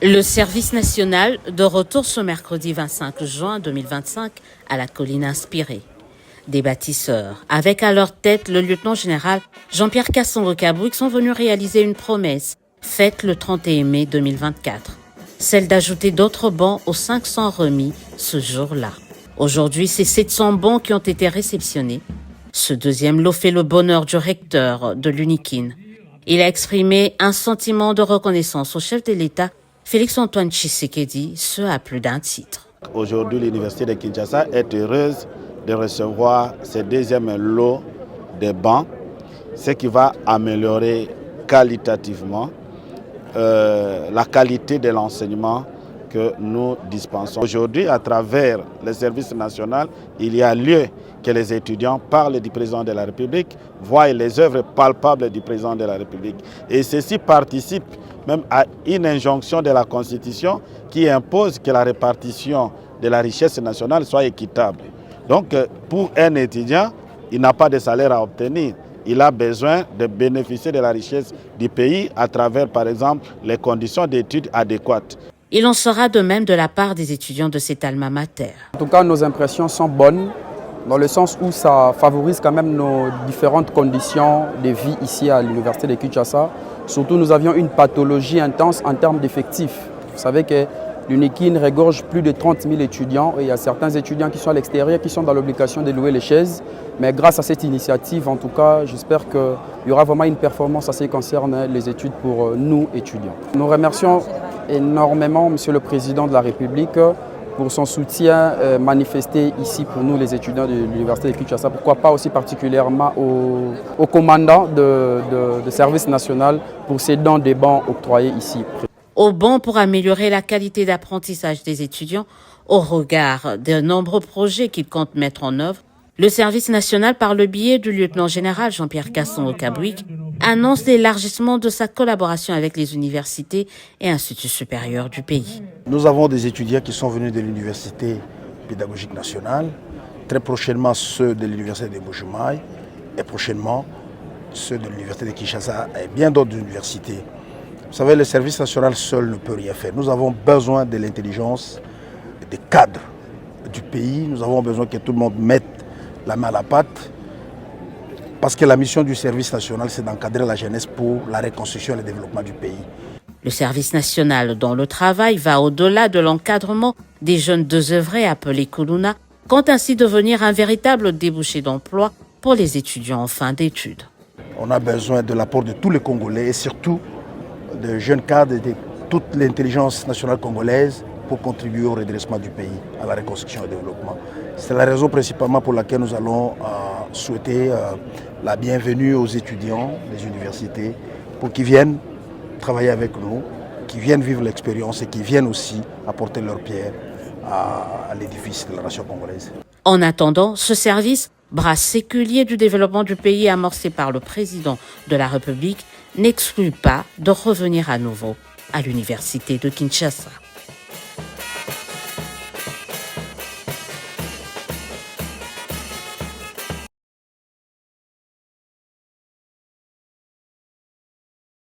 Le service national de retour ce mercredi 25 juin 2025 à la colline inspirée. Des bâtisseurs, avec à leur tête le lieutenant-général Jean-Pierre Kasongo-Kabouik, sont venus réaliser une promesse faite le 31 mai 2024, celle d'ajouter d'autres bancs aux 500 remis ce jour-là. Aujourd'hui, c'est 700 bancs qui ont été réceptionnés. Ce deuxième lot fait le bonheur du recteur de l'UNIKIN. Il a exprimé un sentiment de reconnaissance au chef de l'État, Félix-Antoine Tshisekedi, ce à plus d'un titre. Aujourd'hui, l'Université de Kinshasa est heureuse de recevoir ce deuxième lot de bancs, ce qui va améliorer qualitativement la qualité de l'enseignement que nous dispensons. Aujourd'hui, à travers le service national, il y a lieu que les étudiants parlent du président de la République, voient les œuvres palpables du président de la République. Et ceci participe même à une injonction de la Constitution qui impose que la répartition de la richesse nationale soit équitable. Donc, pour un étudiant, il n'a pas de salaire à obtenir. Il a besoin de bénéficier de la richesse du pays à travers, par exemple, les conditions d'études adéquates. Il en sera de même de la part des étudiants de cet alma mater. En tout cas, nos impressions sont bonnes, dans le sens où ça favorise quand même nos différentes conditions de vie ici à l'Université de Kinshasa. Surtout, nous avions une pathologie intense en termes d'effectifs. Vous savez que l'UNIKIN regorge plus de 30 000 étudiants et il y a certains étudiants qui sont à l'extérieur, qui sont dans l'obligation de louer les chaises. Mais grâce à cette initiative, en tout cas, j'espère qu'il y aura vraiment une performance en ce qui concerne les études pour nous, étudiants. Nous remercions énormément Monsieur le Président de la République pour son soutien manifesté ici pour nous, les étudiants de l'Université de Kinshasa. Pourquoi pas aussi particulièrement au commandant de service national pour ces dons des bancs octroyés ici. Au banc pour améliorer la qualité d'apprentissage des étudiants, au regard de nombreux projets qu'il compte mettre en œuvre, le service national, par le biais du lieutenant-général Jean-Pierre Kasongo-Kabouik, annonce l'élargissement de sa collaboration avec les universités et instituts supérieurs du pays. Nous avons des étudiants qui sont venus de l'Université pédagogique nationale, très prochainement ceux de l'Université de Bujumaï et prochainement ceux de l'Université de Kinshasa et bien d'autres universités. Vous savez, le service national seul ne peut rien faire. Nous avons besoin de l'intelligence des cadres du pays. Nous avons besoin que tout le monde mette la main à la pâte. Parce que la mission du service national, c'est d'encadrer la jeunesse pour la reconstruction et le développement du pays. Le service national, dont le travail va au-delà de l'encadrement des jeunes désœuvrés appelés Kuluna, compte ainsi devenir un véritable débouché d'emploi pour les étudiants en fin d'études. On a besoin de l'apport de tous les Congolais et surtout de jeunes cadres et de toute l'intelligence nationale congolaise pour contribuer au redressement du pays, à la reconstruction et au développement. C'est la raison principalement pour laquelle nous allons souhaiter la bienvenue aux étudiants des universités pour qu'ils viennent travailler avec nous, qu'ils viennent vivre l'expérience et qu'ils viennent aussi apporter leur pierre à l'édifice de la nation congolaise. En attendant, ce service, bras séculier du développement du pays amorcé par le président de la République, n'exclut pas de revenir à nouveau à l'Université de Kinshasa.